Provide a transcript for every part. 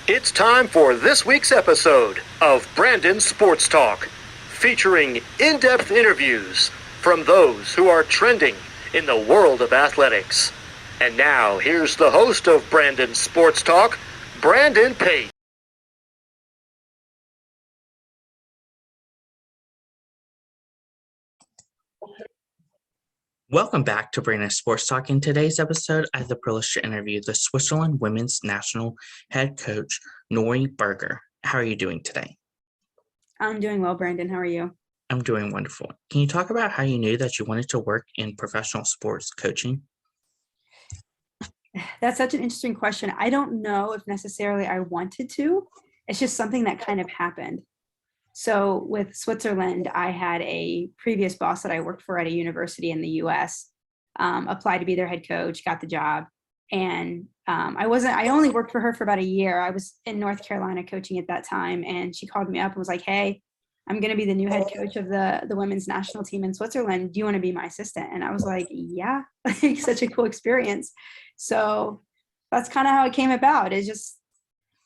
It's time for this week's episode of Brandon Sports Talk, featuring in-depth interviews from those who are trending in the world of athletics. And now, here's the host of Brandon Sports Talk, Brandon Pate. Welcome back to Brandon Sports Talk. In today's episode, I have the privilege to interview the Switzerland women's national head coach, Nora Boerger. How are you doing today? I'm doing well, Brandon. How are you? I'm doing wonderful. Can you talk about how you knew that you wanted to work in professional sports coaching? That's such an interesting question. I don't know if necessarily I wanted to. It's just something that kind of happened. So with Switzerland, I had a previous boss that I worked for at a university in the US, applied to be their head coach, got the job. And I only worked for her for about a year. I was in North Carolina coaching at that time. And she called me up and was like, hey, I'm going to be the new head coach of the women's national team in Switzerland. Do you want to be my assistant? And I was like, yeah, like such a cool experience. So that's kind of how it came about. It just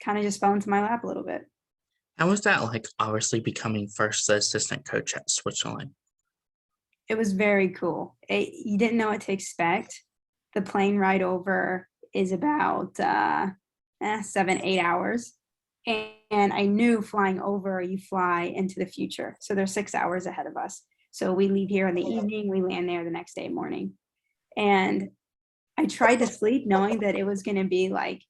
kind of just fell into my lap a little bit. How was that like, obviously becoming first the assistant coach at Switzerland? It was very cool. You didn't know what to expect. The plane ride over is about 7-8 hours. And I knew flying over, you fly into the future. So there's 6 hours ahead of us. So we leave here in the evening, we land there the next day morning. And I tried to sleep knowing that it was going to be like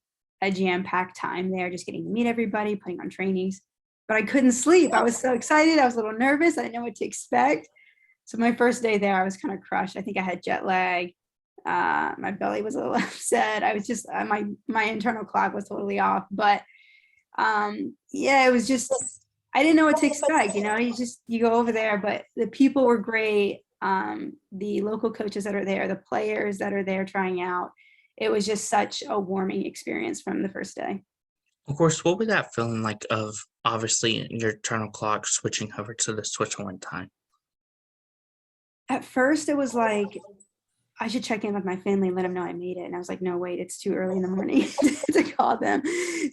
a jam-packed time there, just getting to meet everybody, putting on trainings. But I couldn't sleep. I was so excited. I was a little nervous. I didn't know what to expect. So my first day there, I was kind of crushed. I think I had jet lag. My belly was a little upset. I was just, my internal clock was totally off. But yeah, it was just, I didn't know what to expect. You go over there, but the people were great. The local coaches that are there, the players that are there trying out, it was just such a warming experience from the first day. Of course, what was that feeling like of obviously your internal clock switching over to the Switzerland time? At first, it was like, I should check in with my family and let them know I made it. And I was like, no, wait, it's too early in the morning to call them.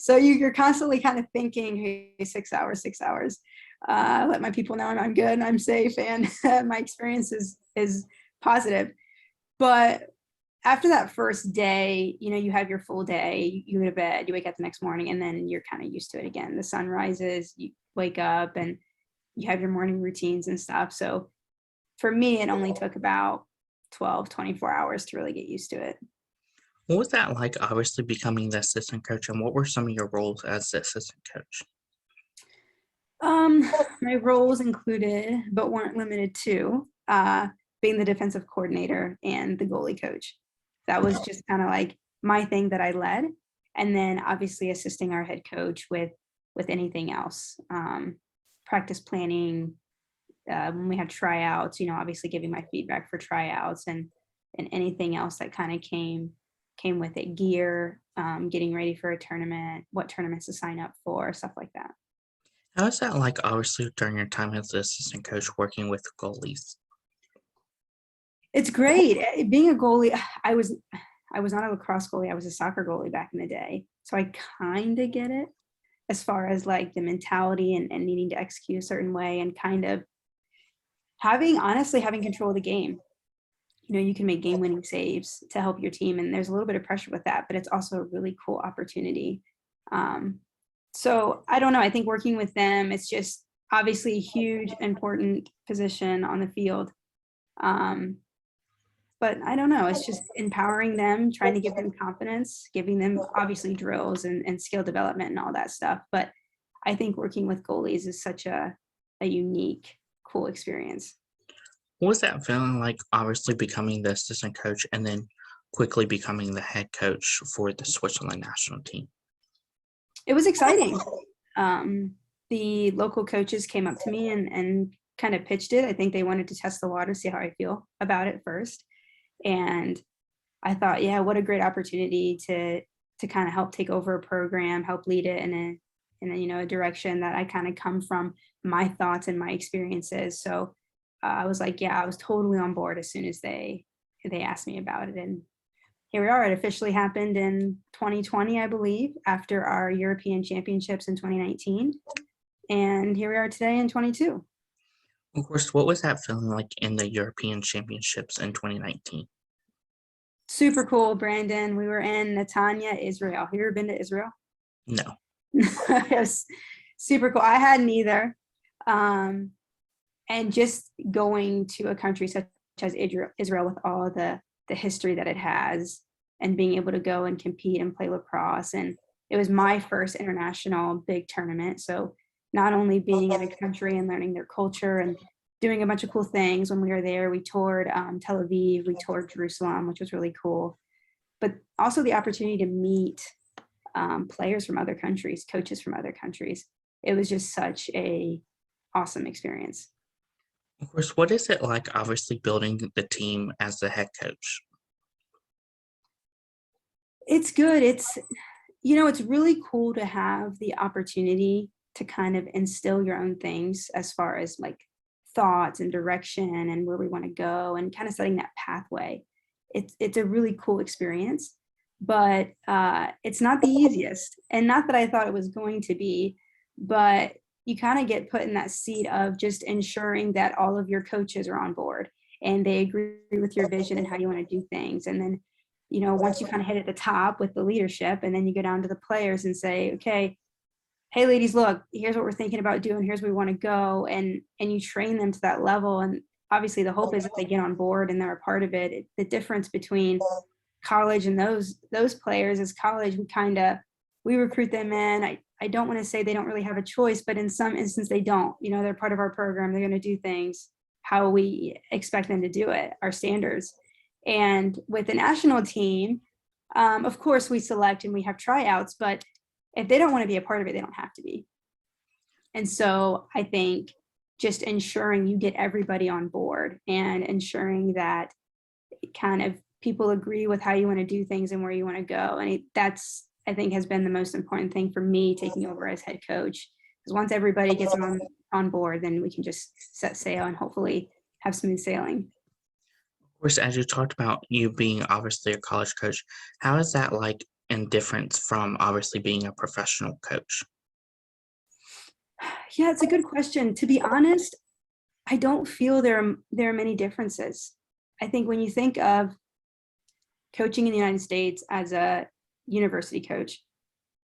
So you're constantly kind of thinking, hey, 6 hours. Let my people know I'm good and I'm safe and my experience is positive. But after that first day, you have your full day, you go to bed, you wake up the next morning, and then you're kind of used to it again. The sun rises, you wake up and you have your morning routines and stuff. So for me, it only took about 24 hours to really get used to it. What was that like, obviously becoming the assistant coach, and what were some of your roles as the assistant coach? My roles included, but weren't limited to, being the defensive coordinator and the goalie coach. That was just kind of like my thing that I led. And then obviously assisting our head coach with anything else, practice planning, when we had tryouts, obviously giving my feedback for tryouts and anything else that kind of came with it, gear, getting ready for a tournament, what tournaments to sign up for, stuff like that. How was that like, obviously, during your time as the assistant coach working with goalies? It's great. Being a goalie, I was not a lacrosse goalie. I was a soccer goalie back in the day. So I kind of get it as far as like the mentality and needing to execute a certain way and kind of having control of the game. You can make game-winning saves to help your team, and there's a little bit of pressure with that, but it's also a really cool opportunity. So I don't know. I think working with them, it's just obviously a huge, important position on the field. But I don't know. It's just empowering them, trying to give them confidence, giving them obviously drills and skill development and all that stuff. But I think working with goalies is such a unique, cool experience. What was that feeling like, obviously becoming the assistant coach and then quickly becoming the head coach for the Switzerland national team? It was exciting. The local coaches came up to me and kind of pitched it. I think they wanted to test the water, see how I feel about it first. And I thought, yeah, what a great opportunity to kind of help take over a program, help lead it in a direction that I kind of come from my thoughts and my experiences. So I was like, yeah, I was totally on board as soon as they asked me about it. And here we are. It officially happened in 2020, I believe, after our European Championships in 2019. And here we are today in 22. Of course, what was that feeling like in the European Championships in 2019? Super cool, Brandon. We were in Netanya, Israel. Have you ever been to Israel? No. Yes, super cool. I hadn't either. And just going to a country such as Israel with all the history that it has, and being able to go and compete and play lacrosse. And it was my first international big tournament. So not only being in a country and learning their culture and doing a bunch of cool things. When we were there, we toured Tel Aviv, we toured Jerusalem, which was really cool. But also the opportunity to meet players from other countries, coaches from other countries. It was just such a awesome experience. Of course, what is it like, obviously, building the team as the head coach? It's good. It's really cool to have the opportunity to kind of instill your own things as far as like thoughts and direction and where we want to go and kind of setting that pathway. It's a really cool experience, but it's not the easiest. And not that I thought it was going to be, but you kind of get put in that seat of just ensuring that all of your coaches are on board and they agree with your vision and how you want to do things. And then, once you kind of hit at the top with the leadership, and then you go down to the players and say, okay, hey ladies, look, here's what we're thinking about doing, here's where we want to go, and you train them to that level. And obviously the hope is that they get on board and they're a part of it. The difference between college and those players is college, we recruit them in. I don't want to say they don't really have a choice, but in some instances they don't. They're part of our program. They're going to do things how we expect them to do it, our standards. And with the national team, of course we select and we have tryouts, but if they don't want to be a part of it, they don't have to be. And so I think just ensuring you get everybody on board and ensuring that kind of people agree with how you want to do things and where you want to go. And that's, I think, has been the most important thing for me taking over as head coach. Because once everybody gets on board, then we can just set sail and hopefully have smooth sailing. Of course, as you talked about you being obviously a college coach, how is that like in difference from obviously being a professional coach? Yeah, it's a good question. To be honest, I don't feel there are many differences. I think when you think of coaching in the United States as a university coach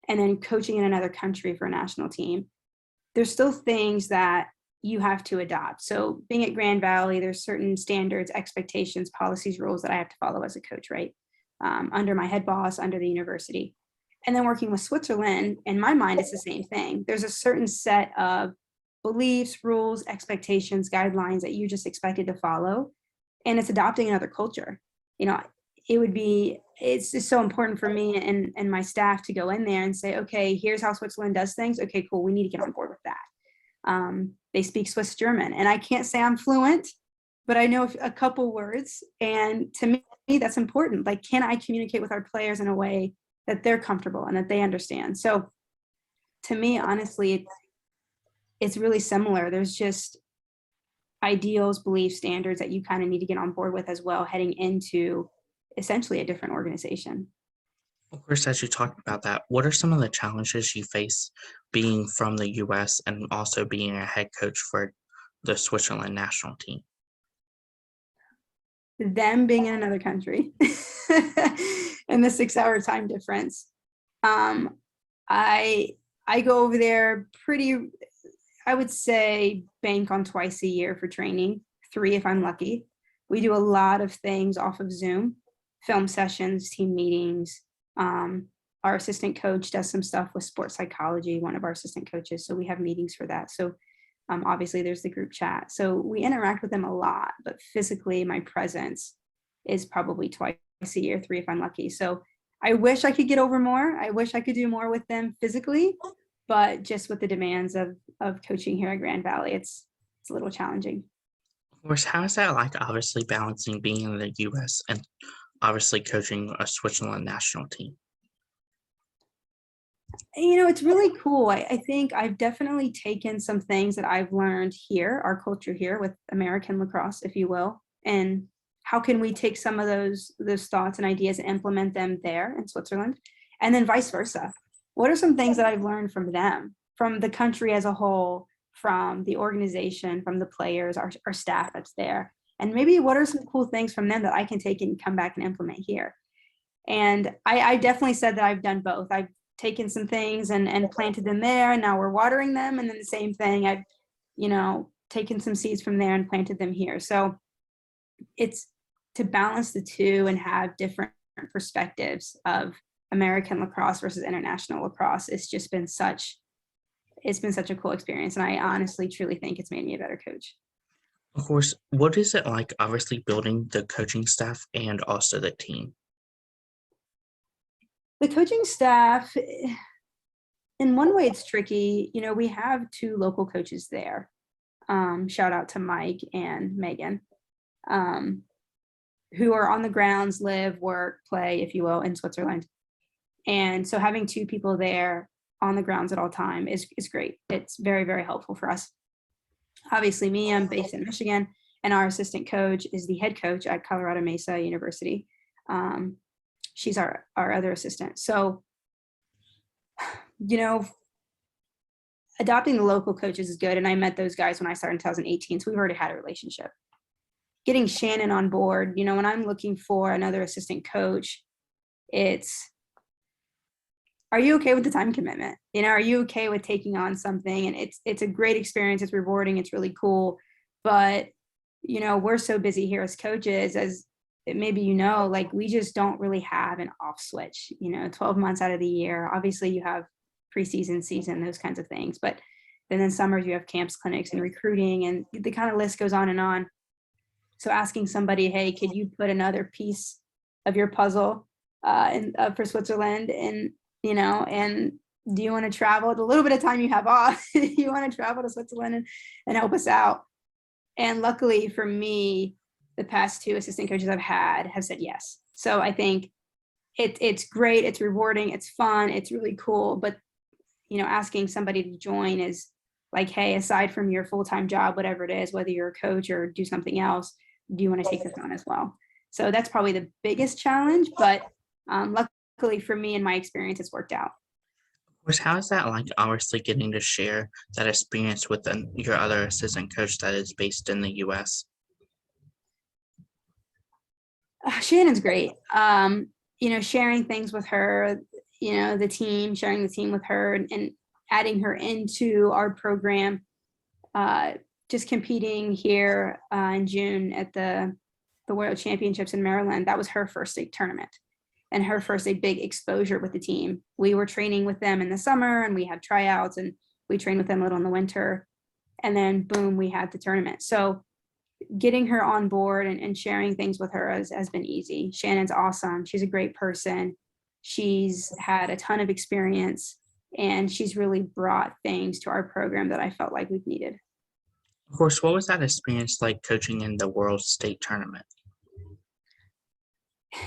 and then coaching in another country for a national team, there's still things that you have to adopt. So being at Grand Valley, there's certain standards, expectations, policies, rules that I have to follow as a coach, right? Under my head boss, under the university. And then working with Switzerland, in my mind, it's the same thing. There's a certain set of beliefs, rules, expectations, guidelines that you just expected to follow. And it's adopting another culture. It's just so important for me and my staff to go in there and say, okay, here's how Switzerland does things. Okay, cool. We need to get on board with that. They speak Swiss German, and I can't say I'm fluent, but I know a couple words. And to me, that's important. Like, can I communicate with our players in a way that they're comfortable and that they understand? So to me, honestly, it's really similar. There's just ideals, beliefs, standards that you kind of need to get on board with as well, heading into essentially a different organization. Of course, as you talked about that, what are some of the challenges you face being from the U.S. and also being a head coach for the Switzerland national team? Them being in another country and the 6-hour time difference. I go over there I would say bank on twice a year for training, 3 if I'm lucky. We do a lot of things off of Zoom, film sessions, team meetings. Our assistant coach does some stuff with sports psychology, one of our assistant coaches. So we have meetings for that. So obviously there's the group chat. So we interact with them a lot, but physically my presence is probably twice a year, 3 if I'm lucky. So I wish I could get over more. I wish I could do more with them physically, but just with the demands of coaching here at Grand Valley, it's a little challenging. Of course, how is that like obviously balancing being in the U.S. and obviously coaching a Switzerland national team? It's really cool. I think I've definitely taken some things that I've learned here, our culture here with American lacrosse, if you will, and how can we take some of those thoughts and ideas and implement them there in Switzerland? And then vice versa. What are some things that I've learned from them, from the country as a whole, from the organization, from the players, our staff that's there? And maybe what are some cool things from them that I can take and come back and implement here? And I definitely said that I've done both. I've taken some things and planted them there, and now we're watering them. And then the same thing, I've, taken some seeds from there and planted them here. So it's to balance the two and have different perspectives of American lacrosse versus international lacrosse. It's been such a cool experience. And I honestly, truly think it's made me a better coach. Of course, what is it like, obviously, building the coaching staff and also the team? The coaching staff, in one way, it's tricky. We have 2 local coaches there. Shout out to Mike and Megan, who are on the grounds, live, work, play, if you will, in Switzerland. And so having 2 people there on the grounds at all time is great. It's very, very helpful for us. Obviously, me, I'm based in Michigan, and our assistant coach is the head coach at Colorado Mesa University. She's our other assistant. So, adopting the local coaches is good. And I met those guys when I started in 2018. So we've already had a relationship. Getting Shannon on board, when I'm looking for another assistant coach, it's, are you okay with the time commitment? Are you okay with taking on something? And it's a great experience. It's rewarding. It's really cool. But, we're so busy here as coaches, as maybe, we just don't really have an off switch, 12 months out of the year. Obviously you have preseason, season, those kinds of things. But then in summers you have camps, clinics, and recruiting, and the kind of list goes on and on. So asking somebody, hey, could you put another piece of your puzzle for Switzerland, and and do you want to travel? The little bit of time you have off, you want to travel to Switzerland and help us out? And luckily for me, the past 2 assistant coaches I've had have said yes. So I think it's great, it's rewarding, it's fun, it's really cool. But asking somebody to join is like, hey, aside from your full-time job, whatever it is, whether you're a coach or do something else, do you want to take this on as well? So that's probably the biggest challenge, but luckily for me, in my experience, it's worked out. Of course, how is that like, obviously, getting to share that experience with your other assistant coach that is based in the U.S.? Shannon's great. Sharing things with her, sharing the team with her, and adding her into our program. Just competing here in June at the World Championships in Maryland. That was her first state tournament and her first big exposure with the team. We were training with them in the summer, and we had tryouts, and we trained with them a little in the winter. And then boom, we had the tournament. So getting her on board and sharing things with her has been easy. Shannon's awesome. She's a great person. She's had a ton of experience, and she's really brought things to our program that I felt like we've needed. Of course, what was that experience like, coaching in the World State Tournament?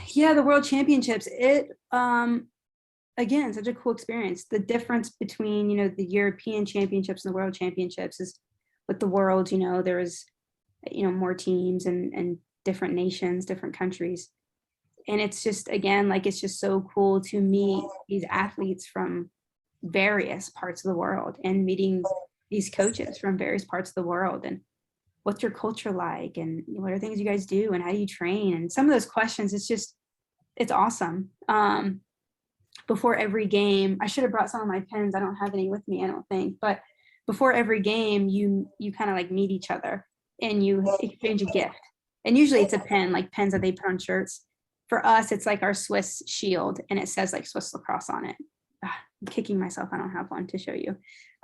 Yeah, the World Championships, again, such a cool experience. The difference between, the European Championships and the World Championships is with the World, there was, more teams and different nations, different countries. And it's just, again, it's just so cool to meet these athletes from various parts of the world and meeting these coaches from various parts of the world. And what's your culture like? And what are things you guys do? And how do you train? And some of those questions, it's awesome. Before every game, I should have brought some of my pens. I don't have any with me, I don't think. But before every game, you kind of meet each other and you exchange a gift. And usually it's a pen, like pens that they put on shirts. For us, it's like our Swiss shield, and it says Swiss lacrosse on it. I'm kicking myself, I don't have one to show you.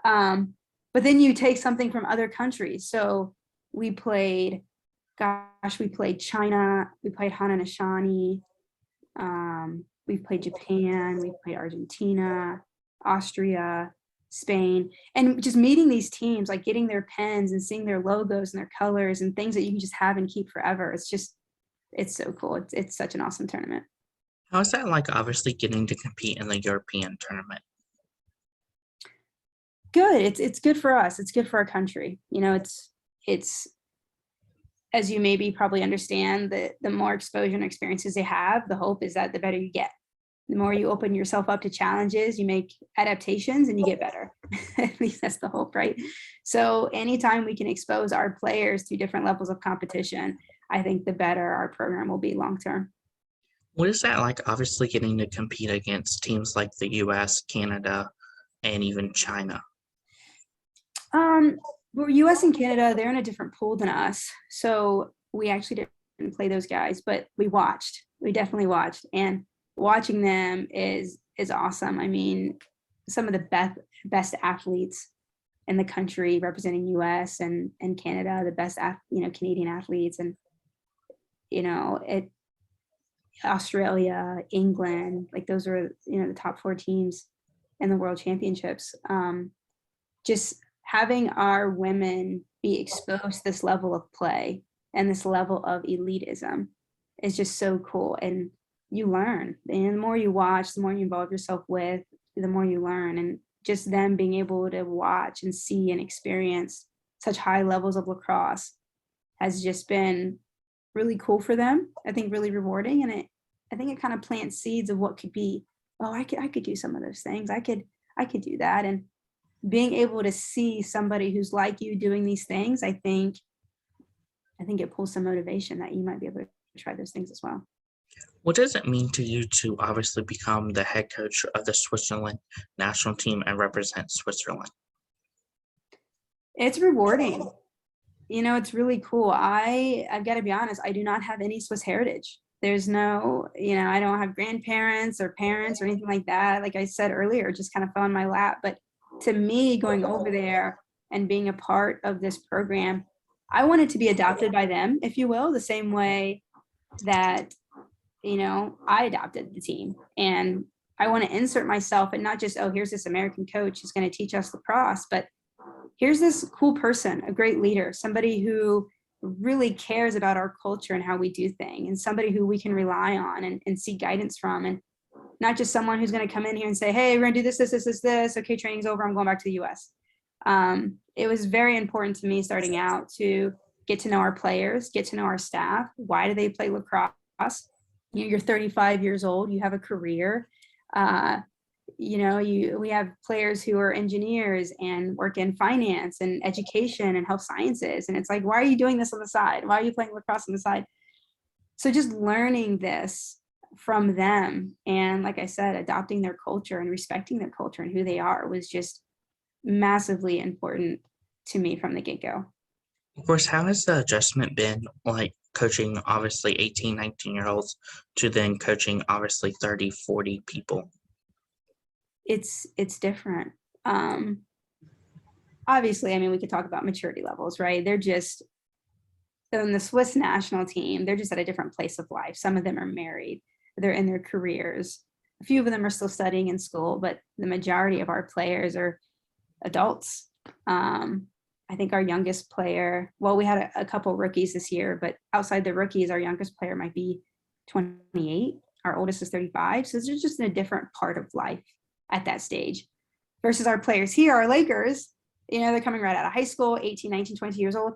But then you take something from other countries. So we played China, we played Haudenosaunee, we've played Japan, we've played Argentina, Austria, Spain, and just meeting these teams, getting their pens and seeing their logos and their colors and things that you can just have and keep forever. It's so cool. It's such an awesome tournament. How is that like, obviously, getting to compete in the European tournament? Good. It's good for us. It's good for our country. It's as you maybe probably understand, the more exposure and experiences they have, the hope is that the better you get. The more you open yourself up to challenges, you make adaptations and you get better. At least that's the hope, right? So anytime we can expose our players to different levels of competition, I think the better our program will be long term. What is that like, obviously getting to compete against teams like the US, Canada, and even China? Well, US and Canada, they're in a different pool than us. So we actually didn't play those guys, but we watched. We definitely watched. And watching them is awesome. I mean, some of the best athletes in the country representing US and Canada, the best Canadian athletes, and Australia, England, like those are the top 4 teams in the world championships. Just having our women be exposed to this level of play and this level of elitism is just so cool. And you learn, and the more you watch, the more you involve yourself with, the more you learn. And just them being able to watch and see and experience such high levels of lacrosse has just been really cool for them. I think really rewarding. And I think it kind of plants seeds of what could be. Oh, I could do some of those things. I could do that. And being able to see somebody who's like you doing these things, I think it pulls some motivation that you might be able to try those things as well. What does it mean to you to obviously become the head coach of the Switzerland national team and represent Switzerland? It's rewarding. It's really cool. I've got to be honest, I do not have any Swiss heritage. There's no, I don't have grandparents or parents or anything like that. Like I said earlier, it just kind of fell in my lap. But to me, going over there and being a part of this program, I wanted to be adopted by them, if you will, the same way that, I adopted the team. And I want to insert myself and not just, oh, here's this American coach who's going to teach us lacrosse, but here's this cool person, a great leader, somebody who really cares about our culture and how we do things, and somebody who we can rely on and seek guidance from, and not just someone who's going to come in here and say, hey, we're going to do this. Okay, training's over. I'm going back to the US. It was very important to me starting out to get to know our players, get to know our staff. Why do they play lacrosse? You're 35 years old. You have a career. We have players who are engineers and work in finance and education and health sciences. And it's like, why are you doing this on the side? Why are you playing lacrosse on the side? So just learning this from them. And like I said, adopting their culture and respecting their culture and who they are was just massively important to me from the get-go. Of course, how has the adjustment been, like coaching obviously 18, 19-year-olds to then coaching obviously 30, 40 people? It's different. Obviously, I mean, we could talk about maturity levels, right? They're just, in the Swiss national team, they're just at a different place of life. Some of them are married, they're in their careers. A few of them are still studying in school, but the majority of our players are adults. I think our youngest player, well, we had a couple rookies this year, but outside the rookies, our youngest player might be 28. Our oldest is 35. So they're just in a different part of life at that stage versus our players here, our Lakers, they're coming right out of high school, 18, 19, 20 years old.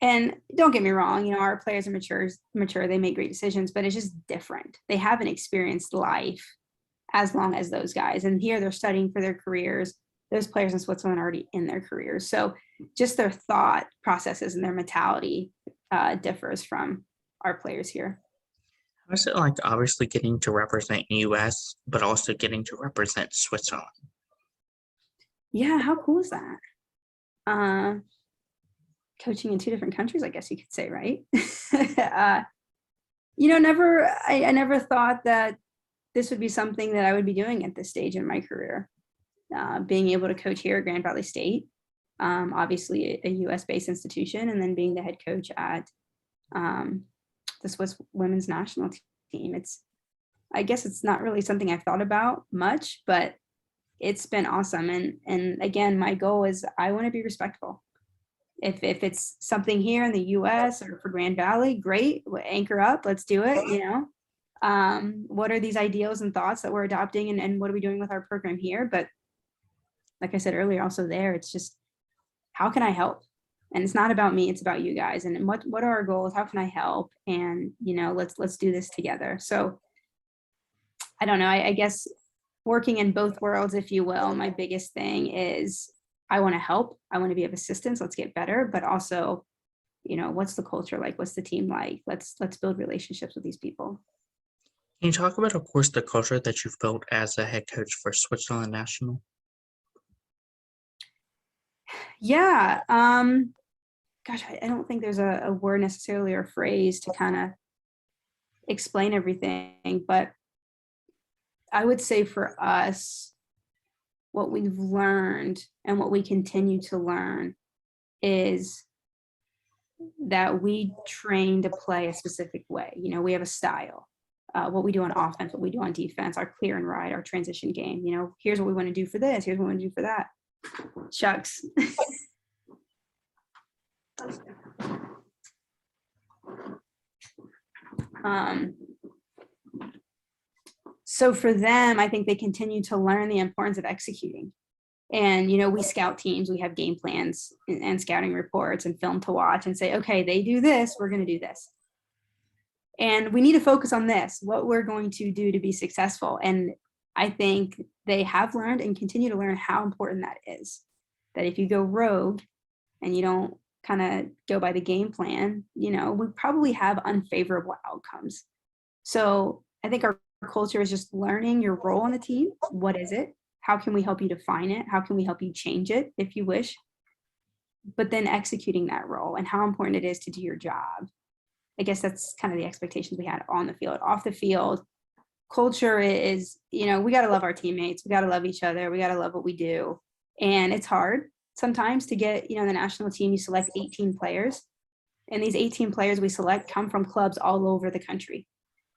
And don't get me wrong, our players are mature, they make great decisions, but it's just different. They haven't experienced life as long as those guys. And here they're studying for their careers. Those players in Switzerland are already in their careers. So just their thought processes and their mentality differs from our players here. How is it like obviously getting to represent US, but also getting to represent Switzerland? Yeah, how cool is that? Coaching in 2 different countries, I guess you could say, right? I never thought that this would be something that I would be doing at this stage in my career. Being able to coach here at Grand Valley State, obviously a US-based institution, and then being the head coach at the Swiss women's national team. I guess it's not really something I've thought about much, but it's been awesome. And again, my goal is I want to be respectful. If it's something here in the US or for Grand Valley, great, anchor up, let's do it, What are these ideals and thoughts that we're adopting, and what are we doing with our program here? But like I said earlier, also there, it's just, how can I help? And it's not about me, it's about you guys. And what are our goals? How can I help? And, let's do this together. So I don't know. I guess working in both worlds, if you will, my biggest thing is I want to help. I want to be of assistance. Let's get better. But also, what's the culture like? What's the team like? Let's build relationships with these people. Can you talk about, of course, the culture that you felt as a head coach for Switzerland National? Yeah. Gosh, I don't think there's a word necessarily or a phrase to kind of explain everything, but I would say for us, what we've learned and what we continue to learn is that we train to play a specific way. We have a style. What we do on offense, what we do on defense, our clear and ride, our transition game. Here's what we want to do for this. Here's what we want to do for that. Shucks. So for them, I think they continue to learn the importance of executing. And, we scout teams, we have game plans and scouting reports and film to watch and say, okay, they do this, we're going to do this. And we need to focus on this, what we're going to do to be successful. And I think they have learned and continue to learn how important that is. That if you go rogue and you don't kind of go by the game plan, we probably have unfavorable outcomes. So I think our culture is just learning your role on the team. What is it? How can we help you define it? How can we help you change it if you wish? But then executing that role and how important it is to do your job. I guess that's kind of the expectations we had on the field. Off the field, culture is, we got to love our teammates. We got to love each other. We got to love what we do. And it's hard sometimes to get, the national team, you select 18 players. And these 18 players we select come from clubs all over the country.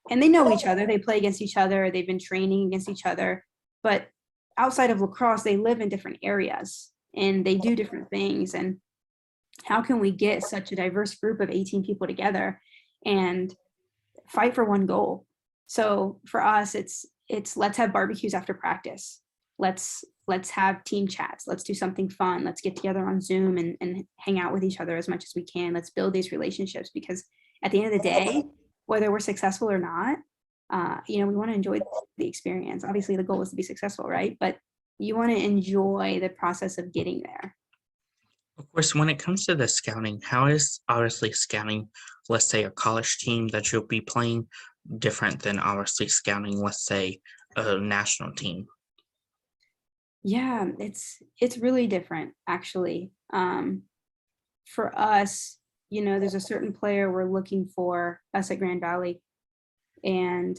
And they know each other. They play against each other. They've been training against each other. But outside of lacrosse, they live in different areas and they do different things. And how can we get such a diverse group of 18 people together and fight for one goal? So for us, it's let's have barbecues after practice. Let's have team chats. Let's do something fun. Let's get together on Zoom and hang out with each other as much as we can. Let's build these relationships, because at the end of the day, whether we're successful or not, we want to enjoy the experience. Obviously, the goal is to be successful, right? But you want to enjoy the process of getting there. Of course, when it comes to the scouting, how is obviously scouting, let's say, a college team that you'll be playing different than obviously scouting, let's say, a national team? Yeah, it's really different, actually. For us, there's a certain player we're looking for us at Grand Valley. And,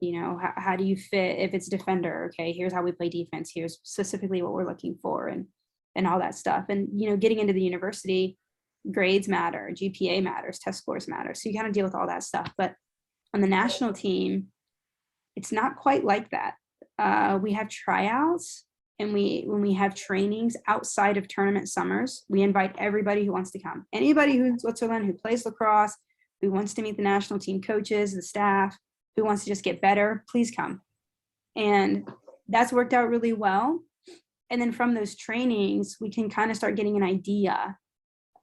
how do you fit if it's defender? Okay, here's how we play defense. Here's specifically what we're looking for and all that stuff. And, getting into the university, grades matter, GPA matters, test scores matter. So you kind of deal with all that stuff. But on the national team, it's not quite like that. We have tryouts, and when we have trainings outside of tournament summers, we invite everybody who wants to come. Anybody who's in Switzerland, who plays lacrosse, who wants to meet the national team coaches, the staff, who wants to just get better, please come. And that's worked out really well. And then from those trainings, we can kind of start getting an idea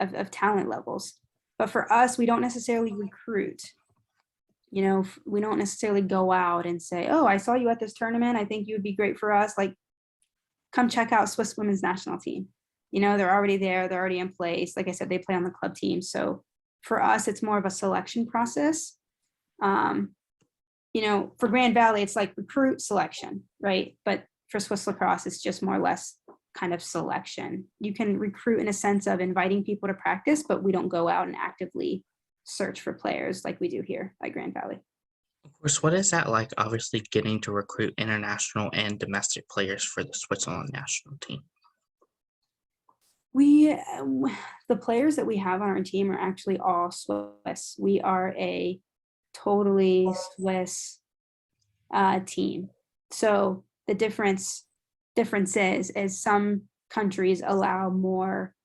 of talent levels. But for us, we don't necessarily recruit. We don't necessarily go out and say, oh, I saw you at this tournament. I think you would be great for us. Like, come check out Swiss women's national team. They're already there. They're already in place. Like I said, they play on the club team. So for us, it's more of a selection process. For Grand Valley, it's like recruit selection, right? But for Swiss lacrosse, it's just more or less kind of selection. You can recruit in a sense of inviting people to practice, but we don't go out and actively search for players like we do here at Grand Valley. Of course, what is that like, obviously, getting to recruit international and domestic players for the Switzerland national team? The players that we have on our team are actually all Swiss. We are a totally Swiss team. So the difference is some countries allow more,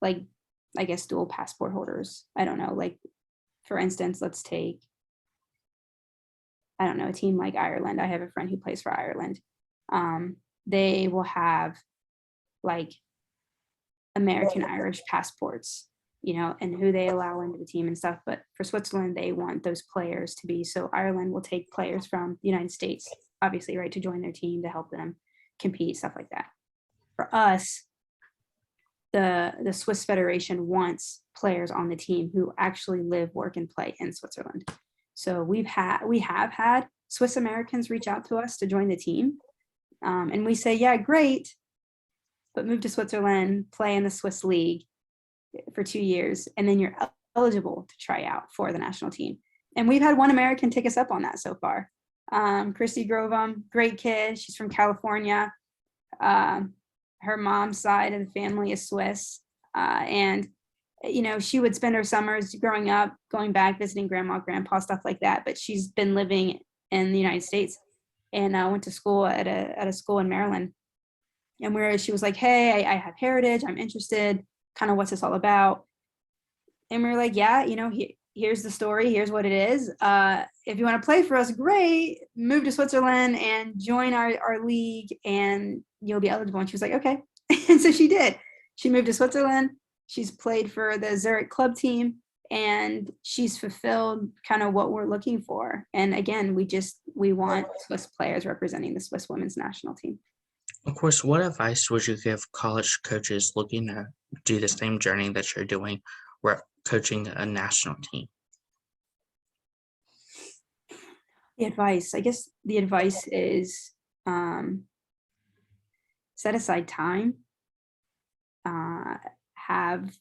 like, I guess, dual passport holders. I don't know, like, for instance, let's take, I don't know, a team like Ireland. I have a friend who plays for Ireland. They will have like American Irish passports, and who they allow into the team and stuff. But for Switzerland, they want those players to be, so Ireland will take players from the United States, obviously, right, to join their team to help them compete, stuff like that. For us, the Swiss Federation wants players on the team who actually live, work, and play in Switzerland. So we have had Swiss Americans reach out to us to join the team. And we say, yeah, great, but move to Switzerland, play in the Swiss league for 2 years, and then you're eligible to try out for the national team. And we've had one American take us up on that so far. Christy Grovum, great kid. She's from California. Her mom's side of the family is Swiss. And, she would spend her summers growing up, going back, visiting grandma, grandpa, stuff like that. But she's been living in the United States and went to school at a school in Maryland. And where she was like, hey, I have heritage, I'm interested, kind of what's this all about? And we were like, yeah, here's the story, here's what it is. If you want to play for us, great, move to Switzerland and join our league and you'll be eligible. And she was like, okay. And so she did. She moved to Switzerland. She's played for the Zurich club team and she's fulfilled kind of what we're looking for. And again, we want Swiss players representing the Swiss women's national team. Of course, what advice would you give college coaches looking to do the same journey that you're doing, coaching a national team? The advice, I guess the advice is set aside time, have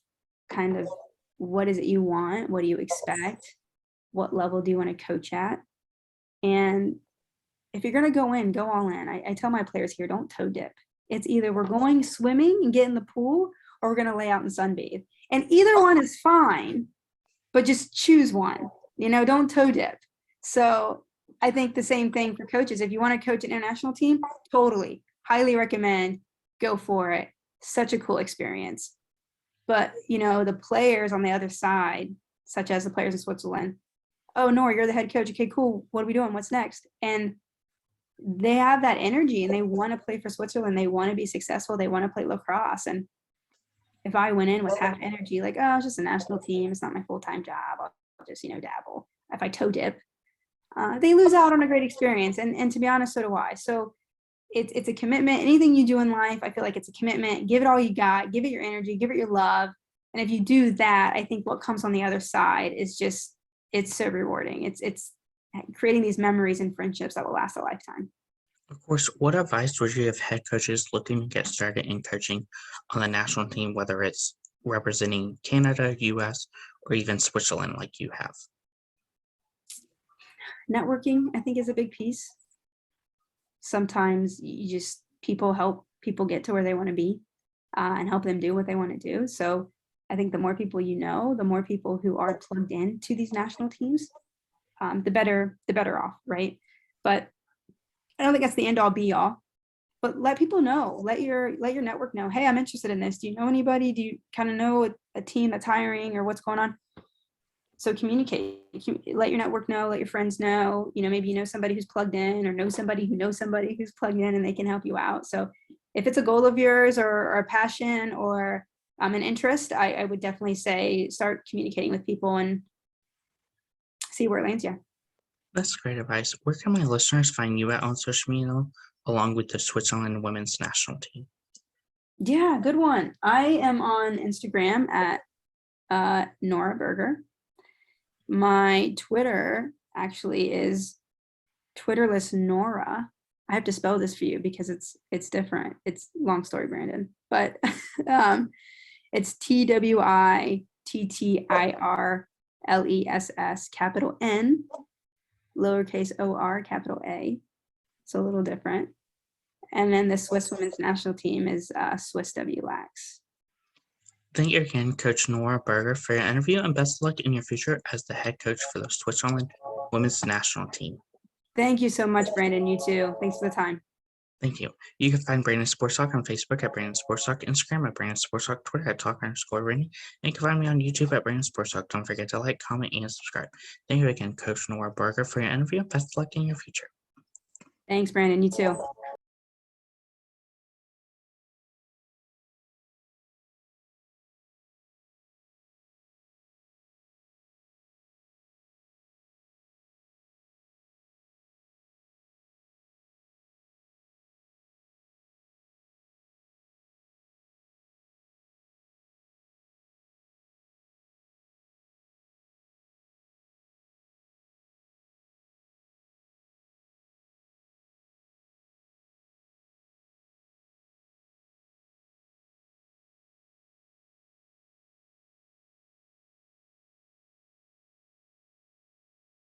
kind of what is it you want, what do you expect, what level do you want to coach at, and if you're going to go in, go all in. I tell my players here, don't toe dip. It's either we're going swimming and get in the pool or we're going to lay out and sunbathe. And either one is fine, but just choose one, don't toe dip. So I think the same thing for coaches. If you want to coach an international team, totally, highly recommend, go for it. Such a cool experience. But, the players on the other side, such as the players in Switzerland, oh, Nora, you're the head coach. Okay, cool. What are we doing? What's next? And they have that energy and they want to play for Switzerland. They want to be successful. They want to play lacrosse. And if I went in with half energy, like, oh, it's just a national team, it's not my full-time job, I'll just, dabble. If I toe dip, they lose out on a great experience. And to be honest, so do I. So it's a commitment. Anything you do in life, I feel like it's a commitment. Give it all you got, give it your energy, give it your love. And if you do that, I think what comes on the other side is just, it's so rewarding. It's creating these memories and friendships that will last a lifetime. Of course, what advice would you give head coaches looking to get started in coaching on the national team, whether it's representing Canada, US, or even Switzerland like you have? Networking, I think, is a big piece. Sometimes people help people get to where they want to be and help them do what they want to do. So I think the more people the more people who are plugged into these national teams, the better off, right? But I don't think that's the end all be all. But let people know, let your network know, hey, I'm interested in this. Do you know anybody? Do you kind of know a team that's hiring or what's going on? So communicate, let your network know, let your friends know, maybe you know somebody who's plugged in or know somebody who knows somebody who's plugged in and they can help you out. So if it's a goal of yours or a passion or an interest, I would definitely say start communicating with people and see where it lands you. That's great advice. Where can my listeners find you at on social media along with the Switzerland women's national team? Yeah, good one. I am on Instagram at Nora Boerger. My Twitter actually is Twitterless Nora. I have to spell this for you because it's different. It's long story, Brandon, but it's TWITTIRLESS capital N, lowercase OR capital A. So a little different. And then the Swiss women's national team is Swiss WLAX. Thank you again, Coach Nora Boerger, for your interview, and best of luck in your future as the head coach for the Switzerland women's national team. Thank you so much, Brandon. You too. Thanks for the time. Thank you. You can find Brandon Sports Talk on Facebook at Brandon Sports Talk, Instagram at Brandon Sports Talk, Twitter at Talk_Brandon, and you can find me on YouTube at Brandon Sports Talk. Don't forget to like, comment, and subscribe. Thank you again, Coach Nora Boerger, for your interview. Best of luck in your future. Thanks, Brandon. You too.